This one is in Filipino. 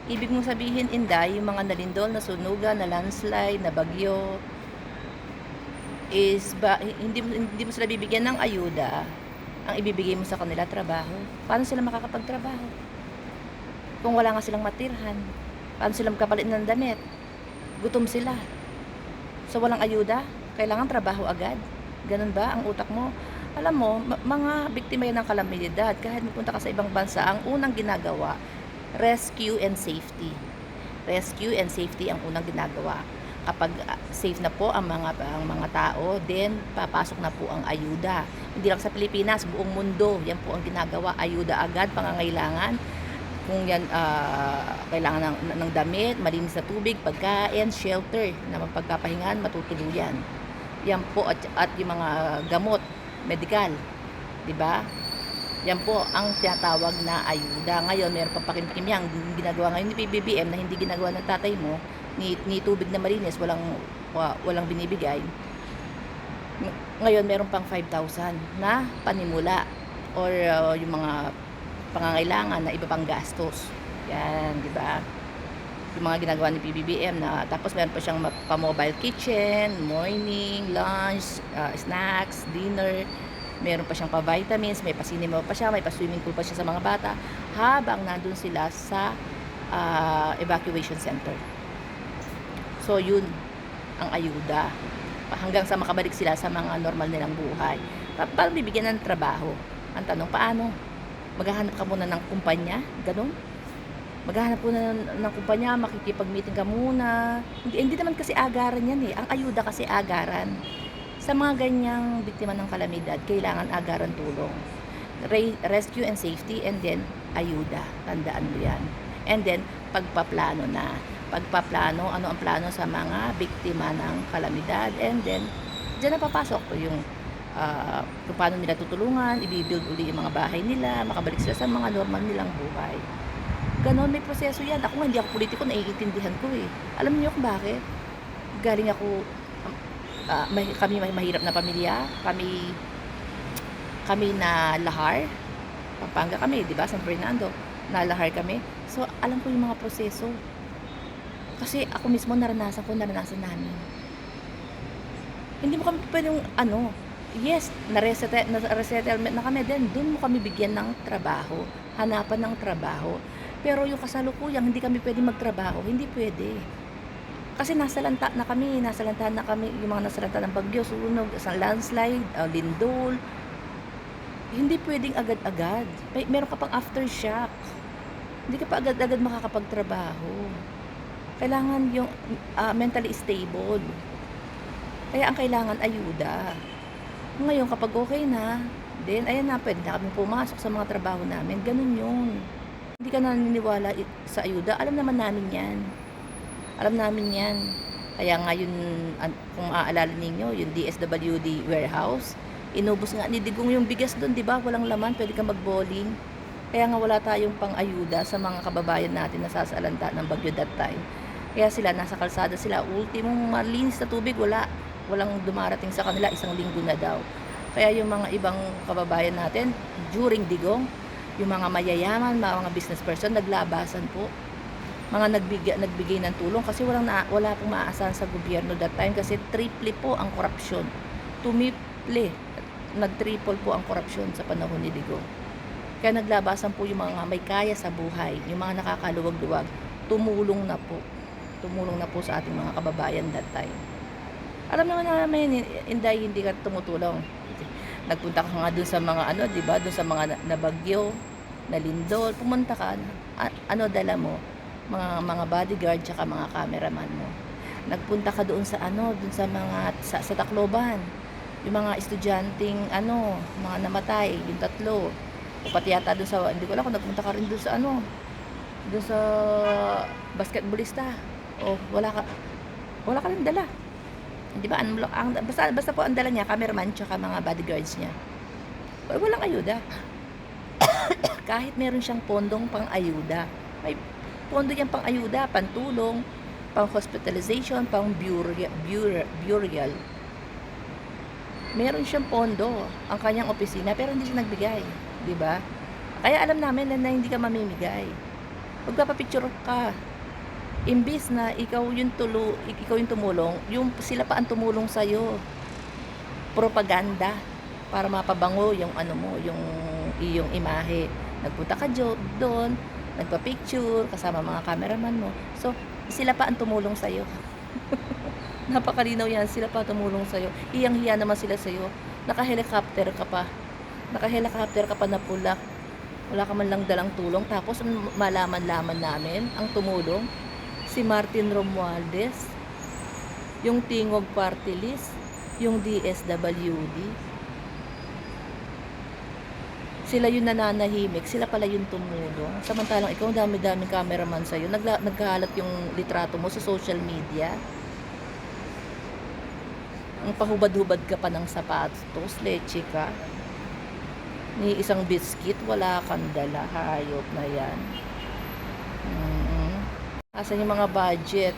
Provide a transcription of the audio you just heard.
Ibig mong sabihin, Inday, yung mga nalindol, na sunugan, na landslide, na bagyo, is ba, hindi mo sila bibigyan ng ayuda, ang ibibigay mo sa kanila trabaho. Paano sila makakapagtrabaho? Kung wala nga silang matirhan, paano sila magkapalit ng damit? Gutom sila. So walang ayuda, kailangan trabaho agad. Ganun ba ang utak mo? Alam mo, mga biktima yan ng kalamidad. Kahit pupunta ka sa ibang bansa, ang unang ginagawa, rescue and safety. Rescue and safety ang unang ginagawa. Kapag safe na po ang mga tao, then papasok na po ang ayuda. Hindi lang sa Pilipinas, buong mundo, yan po ang ginagawa. Ayuda agad, pangangailangan. Kung yan, kailangan ng damit, malinis na tubig, pagkain, shelter, na mapagpapahingan, matutuluyan. Yan po, at yung mga gamot, medical, di ba? Yan po ang tinatawag na ayuda. Ngayon, meron pang pakimkim yan. Ginagawa ngayon ni PBBM na hindi ginagawa ng tatay mo, ni tubig na malinis, walang binibigay. Ngayon, meron pang 5,000 na panimula or yung mga pangangailangan na iba pang gastos. Yan, di ba? Yung mga ginagawa ni PBBM na tapos meron pa siyang pa-mobile kitchen, morning, lunch, snacks, dinner. Meron pa siyang pa-vitamins, may pa-cinema pa siya, may pa-swimming pool pa siya sa mga bata habang nandun sila sa evacuation center. So, yun ang ayuda. Hanggang sa makabalik sila sa mga normal nilang buhay. Paano bibigyan ng trabaho? Ang tanong, paano? Maghahanap ka muna ng kumpanya? Ganun? Maghahanap muna ng kumpanya, makikipag-meeting ka muna. Hindi naman kasi agaran yan eh. Ang ayuda kasi agaran. Sa mga ganyang biktima ng kalamidad, kailangan agaran tulong. Rescue and safety, and then ayuda. Tandaan mo yan. And then, pagpaplano na. Pagpaplano, ano ang plano sa mga biktima ng kalamidad, and then diyan na papasok yung kung paano nila tutulungan, i-build uli yung mga bahay nila, makabalik sila sa mga normal nilang buhay. Ganon, may proseso yan. Ako nga, hindi ako politiko, naiintindihan ko eh. Alam niyo kung bakit? Galing ako, kami may mahirap na pamilya, kami na lahar, Pampanga kami, di ba, San Fernando, na lahar kami. So, alam ko yung mga proseso. Kasi ako mismo naranasan namin. Hindi mo kami pwedeng yes, na-resettlement na kami, then doon mo kami bigyan ng trabaho, hanapan ng trabaho. Pero yung kasalukuyang hindi kami pwedeng magtrabaho, hindi pwede. Kasi nasalanta na kami, yung mga nasalanta ng bagyo, sunog, isang landslide, lindol. Hindi pwedeng agad-agad. Meron ka pang aftershock. Hindi ka pa agad-agad makakapagtrabaho. Kailangan yung mentally stable. Kaya ang kailangan ayuda. Ngayon kapag okay na, then ayan na, pwede na kami pumasok sa mga trabaho namin. Ganun yun. Hindi ka naniniwala sa ayuda, alam naman namin yan. Alam namin yan. Kaya nga yun, kung maaalala ninyo, yung DSWD warehouse, inubos nga ni Digong yung bigas doon, di ba? Walang laman, pwede ka mag-bowling. Kaya nga wala tayong pang-ayuda sa mga kababayan natin na sasalanta ng bagyo that time. Kaya sila, nasa kalsada sila, ultimong malinis na tubig, walang dumarating sa kanila, 1 linggo na daw. Kaya yung mga ibang kababayan natin, during Digong, yung mga mayayaman, mga business person, naglabasan po. Mga nagbigay ng tulong kasi wala pong maaasahan sa gobyerno that time kasi triple po ang korupsyon. Tumiple, nag-triple po ang korupsyon sa panahon ni Digong. Kaya naglabasan po yung mga may kaya sa buhay, yung mga nakakaluwag-luwag, tumulong na po sa ating mga kababayan that time. Alam naman namin, hindi ka tumutulong. Nagpunta ka nga dun sa mga di ba, dun sa mga nabagyo, nalindol, pumunta ka, dala mo, mga bodyguard, tsaka mga cameraman mo. Nagpunta ka doon sa dun sa mga, sa Tacloban, yung mga estudyanteng, mga namatay, yung 3. O pati yata dun sa, hindi ko alam kung nagpunta ka rin dun sa dun sa basketballista. O wala ka rin dala. Di ba? Basta po ang dala niya, cameraman tsaka mga bodyguards niya. Walang ayuda. Kahit meron siyang pondong pang-ayuda. May pondo yan pang-ayuda, pantulong, pang-hospitalization, pang-burial. Meron siyang pondo ang kanyang opisina pero hindi siya nagbigay. Di ba? Kaya alam namin na hindi ka mamimigay. magpapapicture ka. Imbis na ikaw yung tumulong, yung sila pa ang tumulong sa'yo. Propaganda para mapabango yung ano mo, yung iyong imahe. Nagpunta ka doon, nagpa-picture kasama mga cameraman mo. So, sila pa ang tumulong sa'yo. Napakalinaw yan, sila pa tumulong sa'yo. Hiyang-hiya naman sila sa'yo. Naka-helicopter ka pa. Naka-helicopter ka pa na pula. Wala ka man lang dalang tulong. Tapos, malaman-laman namin ang tumulong. Si Martin Romualdez, yung Tingog Party List, yung DSWD. Sila yung nananahimik, sila pala yung tumulong. Samantalang ikaw, dami-daming cameraman sa'yo. Nagkalat yung litrato mo sa social media. Ang pahubad-hubad ka pa ng sapatos, leche ka. Ni isang biscuit, wala kang dala. Hayop na yan. Asan yung mga budget?